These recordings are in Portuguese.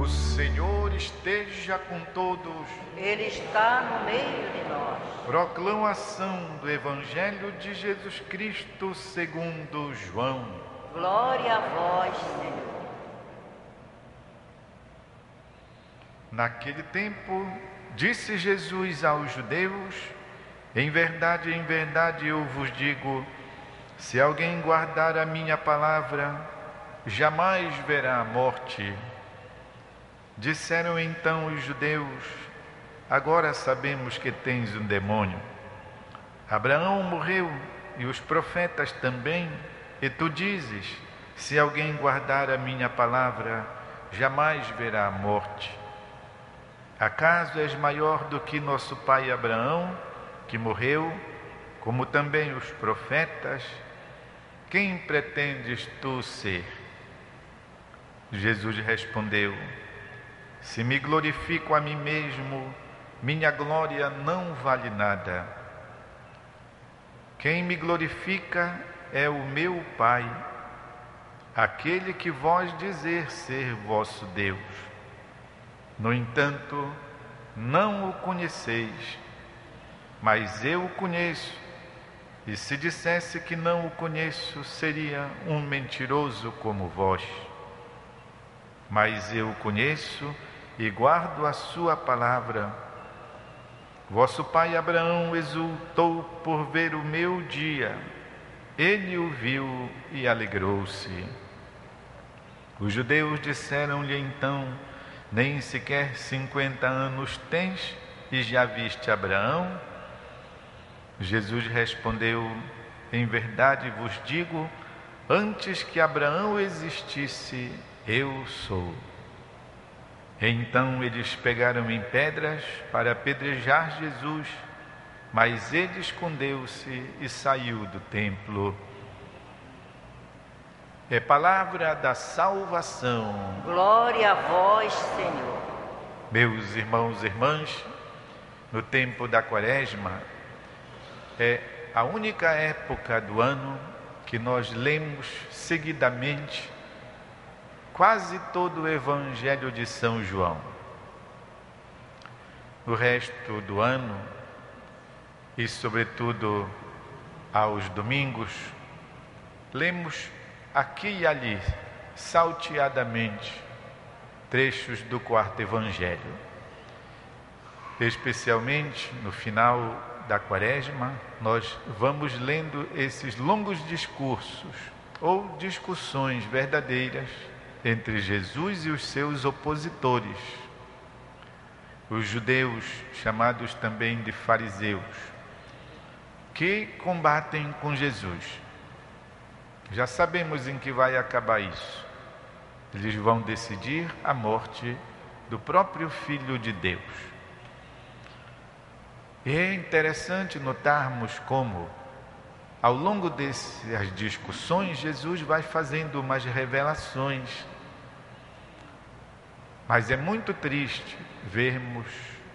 O Senhor esteja com todos. Ele está no meio de nós. Proclamação do Evangelho de Jesus Cristo segundo João. Glória a vós, Senhor. Naquele tempo, disse Jesus aos judeus: em verdade, eu vos digo, se alguém guardar a minha palavra, jamais verá a morte. Disseram então os judeus: agora sabemos que tens um demônio. Abraão morreu e os profetas também, e tu dizes: se alguém guardar a minha palavra, jamais verá a morte. Acaso és maior do que nosso pai Abraão, que morreu, como também os profetas? Quem pretendes tu ser? Jesus respondeu: se me glorifico a mim mesmo, minha glória não vale nada. Quem me glorifica é o meu Pai, aquele que vós dizer ser vosso Deus. No entanto, não o conheceis, mas eu o conheço, e se dissesse que não o conheço, seria um mentiroso como vós. Mas eu o conheço e guardo a sua palavra. Vosso pai Abraão exultou por ver o meu dia. Ele o viu e alegrou-se. Os judeus disseram-lhe então: nem sequer 50 anos tens e já viste Abraão? Jesus respondeu: em verdade vos digo, antes que Abraão existisse, eu sou. Então eles pegaram em pedras para apedrejar Jesus, mas ele escondeu-se e saiu do templo. É palavra da salvação. Glória a vós, Senhor. Meus irmãos e irmãs, no tempo da Quaresma, é a única época do ano que nós lemos seguidamente quase todo o Evangelho de São João. No resto do ano, e sobretudo aos domingos, lemos aqui e ali, salteadamente, trechos do quarto Evangelho. Especialmente no final da Quaresma, nós vamos lendo esses longos discursos ou discussões verdadeiras entre Jesus e os seus opositores, os judeus, chamados também de fariseus, que combatem com Jesus. Já sabemos em que vai acabar isso. Eles vão decidir a morte do próprio Filho de Deus. E é interessante notarmos como, ao longo dessas discussões, Jesus vai fazendo umas revelações. Mas é muito triste vermos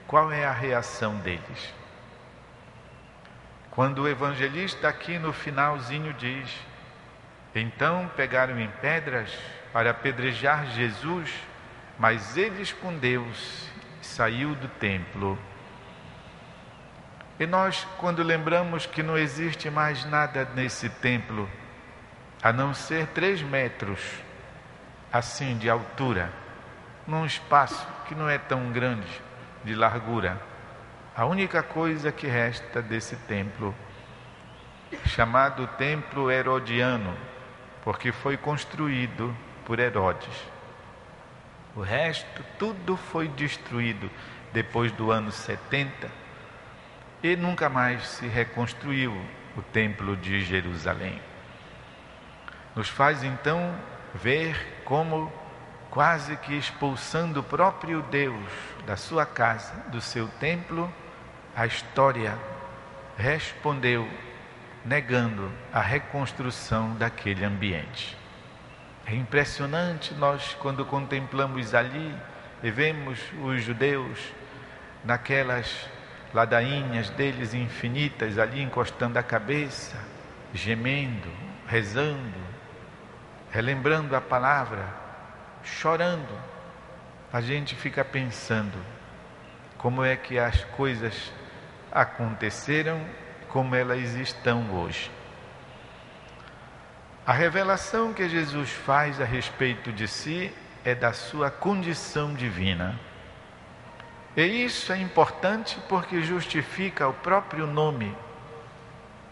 qual é a reação deles. Quando o evangelista aqui no finalzinho diz: então pegaram em pedras para apedrejar Jesus, mas ele escondeu-se e saiu do templo. E nós, quando lembramos que não existe mais nada nesse templo, a não ser 3 metros, assim, de altura, num espaço que não é tão grande de largura, a única coisa que resta desse templo, chamado Templo Herodiano, porque foi construído por Herodes. O resto, tudo foi destruído depois do ano 70 e nunca mais se reconstruiu o Templo de Jerusalém. Nos faz então ver como, quase que expulsando o próprio Deus da sua casa, do seu templo, a história respondeu negando a reconstrução daquele ambiente. É impressionante nós, quando contemplamos ali e vemos os judeus naquelas ladainhas deles infinitas ali encostando a cabeça, gemendo, rezando, relembrando a palavra, chorando, a gente fica pensando como é que as coisas aconteceram, como elas estão hoje. A revelação que Jesus faz a respeito de si é da sua condição divina. E isso é importante porque justifica o próprio nome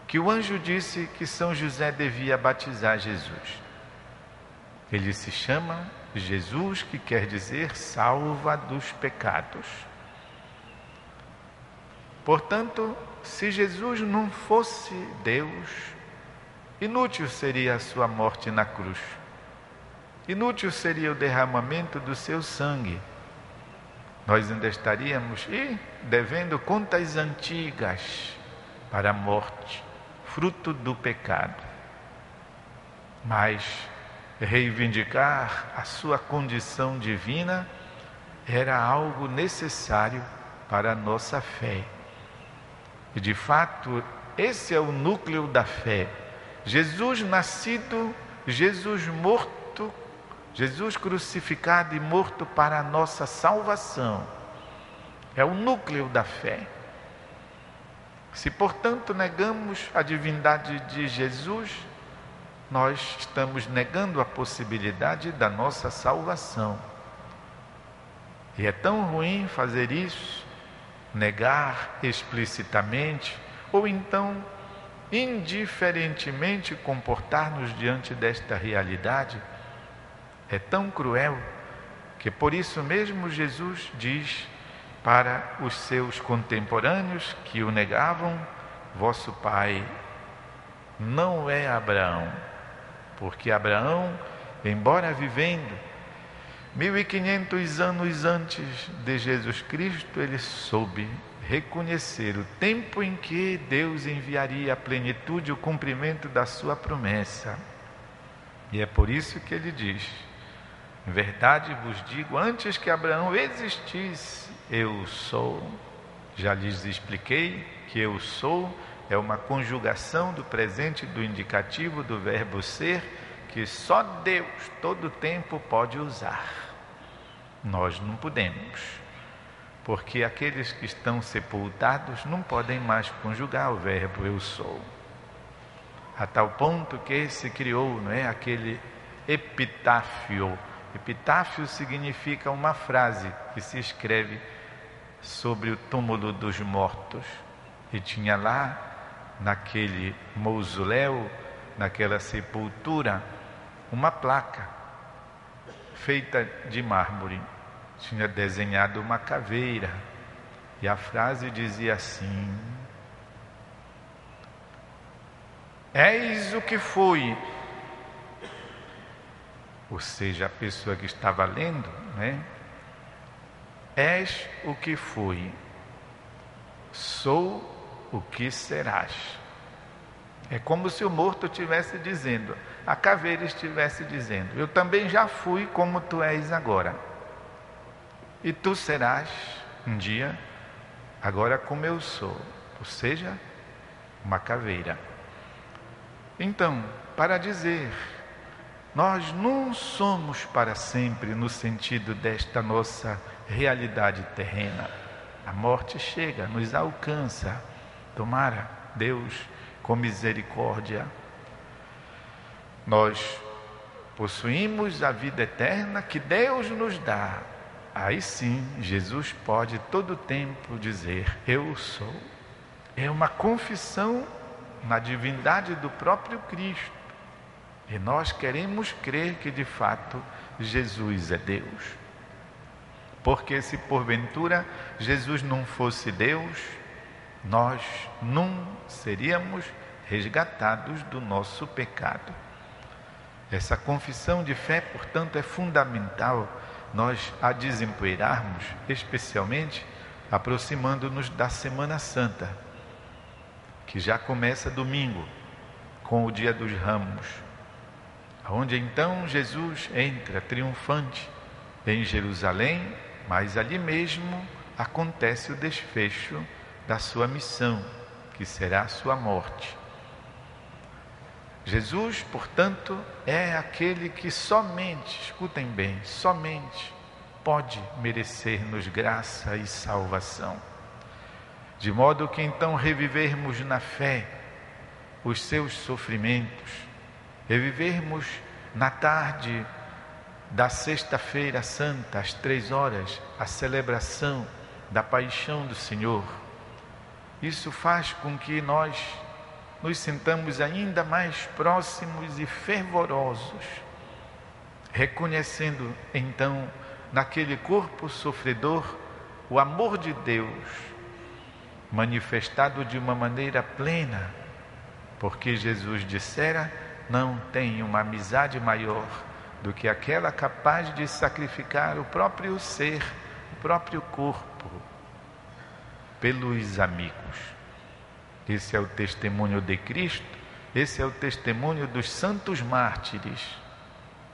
que o anjo disse que São José devia batizar Jesus. Ele se chama Jesus, que quer dizer salva dos pecados. Portanto, se Jesus não fosse Deus, inútil seria a sua morte na cruz. Inútil seria o derramamento do seu sangue. Nós ainda estaríamos devendo contas antigas para a morte, fruto do pecado. Mas reivindicar a sua condição divina era algo necessário para a nossa fé. E de fato, esse é o núcleo da fé. Jesus nascido, Jesus morto, Jesus crucificado e morto para a nossa salvação. É o núcleo da fé. Se, portanto, negamos a divindade de Jesus, nós estamos negando a possibilidade da nossa salvação. E é tão ruim fazer isso, negar explicitamente, ou então indiferentemente comportar-nos diante desta realidade. É tão cruel que por isso mesmo Jesus diz para os seus contemporâneos que o negavam: vosso pai não é Abraão, porque Abraão, embora vivendo 1500 anos antes de Jesus Cristo, ele soube reconhecer o tempo em que Deus enviaria a plenitude e o cumprimento da sua promessa. E é por isso que ele diz: em verdade vos digo, antes que Abraão existisse, eu sou. Já lhes expliquei que eu sou é uma conjugação do presente do indicativo do verbo ser, que só Deus todo tempo pode usar. Nós não podemos, porque aqueles que estão sepultados não podem mais conjugar o verbo eu sou. A tal ponto que se criou, não é, aquele epitáfio. Epitáfio significa uma frase que se escreve sobre o túmulo dos mortos. E tinha lá, naquele mausoléu, naquela sepultura, uma placa feita de mármore. Tinha desenhado uma caveira. E a frase dizia assim: eis o que foi. Ou seja, a pessoa que estava lendo, né? És o que foi, sou o que serás. É como se o morto estivesse dizendo, a caveira estivesse dizendo: eu também já fui como tu és agora, e tu serás um dia agora como eu sou, ou seja, uma caveira. Então, para dizer, nós não somos para sempre no sentido desta nossa realidade terrena. A morte chega, nos alcança. Tomara Deus com misericórdia. Nós possuímos a vida eterna que Deus nos dá. Aí sim, Jesus pode todo tempo dizer: eu sou. É uma confissão na divindade do próprio Cristo. E nós queremos crer que de fato Jesus é Deus. Porque se porventura Jesus não fosse Deus, nós não seríamos resgatados do nosso pecado. Essa confissão de fé, portanto, é fundamental nós a desempoeirarmos, especialmente aproximando-nos da Semana Santa, que já começa domingo, com o Dia dos Ramos, onde então Jesus entra triunfante em Jerusalém, mas ali mesmo acontece o desfecho da sua missão, que será a sua morte. Jesus, portanto, é aquele que somente, escutem bem, somente pode merecer-nos graça e salvação. De modo que então revivermos na fé os seus sofrimentos, revivermos na tarde da sexta-feira santa, às 3h, a celebração da paixão do Senhor. Isso faz com que nós nos sintamos ainda mais próximos e fervorosos, reconhecendo então naquele corpo sofredor o amor de Deus, manifestado de uma maneira plena, porque Jesus dissera: não tem uma amizade maior do que aquela capaz de sacrificar o próprio ser, o próprio corpo, pelos amigos. Esse é o testemunho de Cristo, esse é o testemunho dos santos mártires,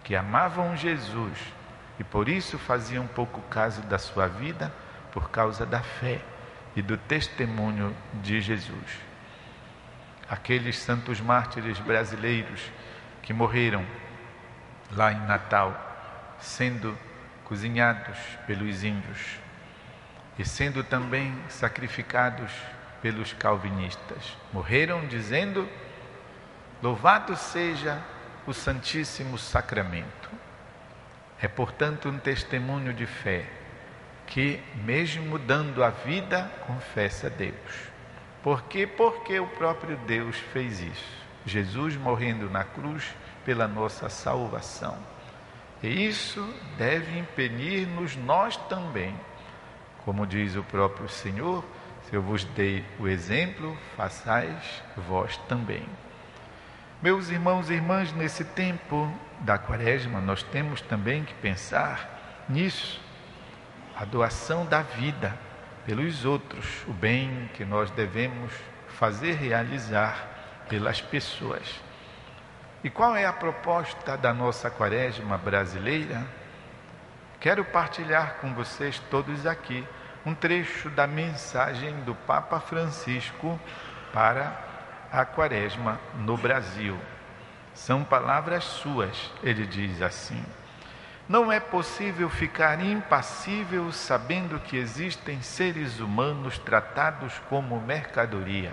que amavam Jesus e por isso faziam pouco caso da sua vida, por causa da fé e do testemunho de Jesus. Aqueles santos mártires brasileiros que morreram lá em Natal, sendo cozinhados pelos índios e sendo também sacrificados pelos calvinistas, morreram dizendo: louvado seja o Santíssimo Sacramento. É, portanto, um testemunho de fé que, mesmo dando a vida, confessa a Deus. Por quê? Porque o próprio Deus fez isso. Jesus morrendo na cruz pela nossa salvação. E isso deve impelir-nos nós também. Como diz o próprio Senhor: se eu vos dei o exemplo, façais vós também. Meus irmãos e irmãs, nesse tempo da Quaresma, nós temos também que pensar nisso, a doação da vida pelos outros, o bem que nós devemos fazer realizar pelas pessoas. E qual é a proposta da nossa Quaresma brasileira? Quero partilhar com vocês todos aqui um trecho da mensagem do Papa Francisco para a Quaresma no Brasil. São palavras suas. Ele diz assim: não é possível ficar impassível sabendo que existem seres humanos tratados como mercadoria.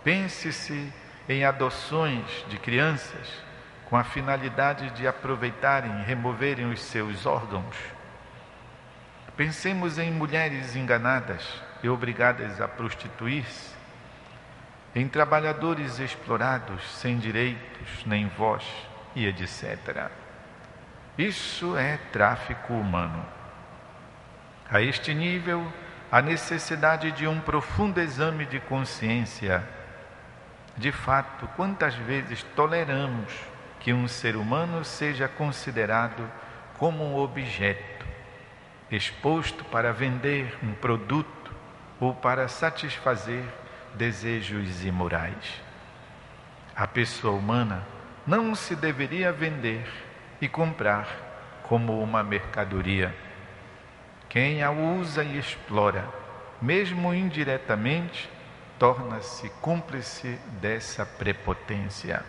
Pense-se em adoções de crianças com a finalidade de aproveitarem e removerem os seus órgãos. Pensemos em mulheres enganadas e obrigadas a prostituir-se, em trabalhadores explorados sem direitos nem voz e etc. Isso é tráfico humano. A este nível, a necessidade de um profundo exame de consciência. De fato, quantas vezes toleramos que um ser humano seja considerado como um objeto, exposto para vender um produto ou para satisfazer desejos imorais? A pessoa humana não se deveria vender e comprar como uma mercadoria. Quem a usa e explora, mesmo indiretamente, torna-se cúmplice dessa prepotência.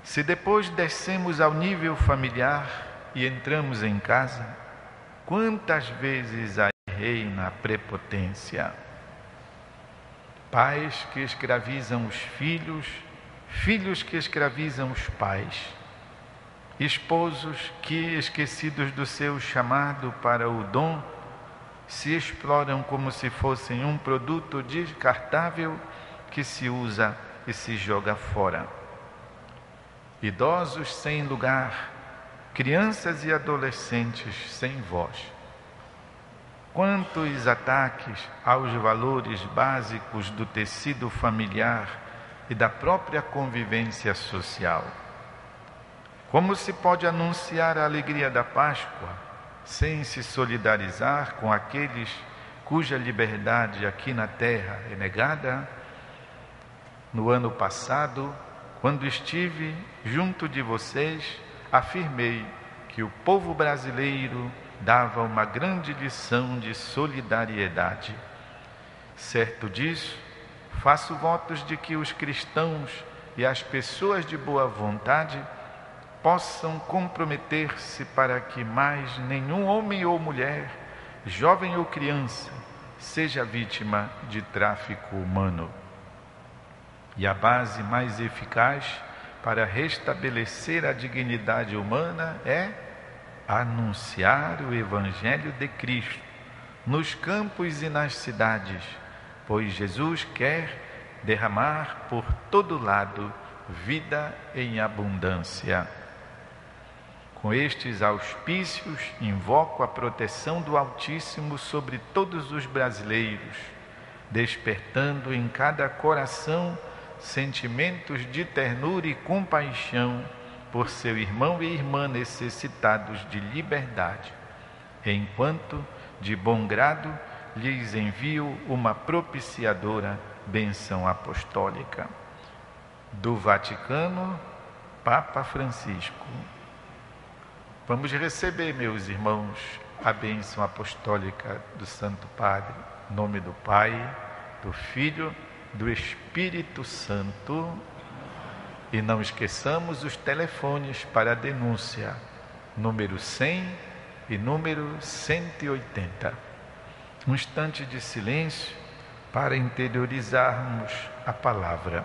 Se depois descemos ao nível familiar e entramos em casa, quantas vezes aí reina a prepotência? Pais que escravizam os filhos, filhos que escravizam os pais, esposos que, esquecidos do seu chamado para o dom, se exploram como se fossem um produto descartável que se usa e se joga fora. Idosos sem lugar, crianças e adolescentes sem voz. Quantos ataques aos valores básicos do tecido familiar e da própria convivência social. Como se pode anunciar a alegria da Páscoa sem se solidarizar com aqueles cuja liberdade aqui na terra é negada? No ano passado, quando estive junto de vocês, afirmei que o povo brasileiro dava uma grande lição de solidariedade. Certo disso, faço votos de que os cristãos e as pessoas de boa vontade possam comprometer-se para que mais nenhum homem ou mulher, jovem ou criança, seja vítima de tráfico humano. E a base mais eficaz para restabelecer a dignidade humana é anunciar o Evangelho de Cristo nos campos e nas cidades, pois Jesus quer derramar por todo lado vida em abundância. Com estes auspícios, invoco a proteção do Altíssimo sobre todos os brasileiros, despertando em cada coração sentimentos de ternura e compaixão por seu irmão e irmã necessitados de liberdade, enquanto, de bom grado, lhes envio uma propiciadora bênção apostólica. Do Vaticano, Papa Francisco. Vamos receber, meus irmãos, a bênção apostólica do Santo Padre, em nome do Pai, do Filho, do Espírito Santo. E não esqueçamos os telefones para a denúncia, número 100 e número 180. Um instante de silêncio para interiorizarmos a palavra.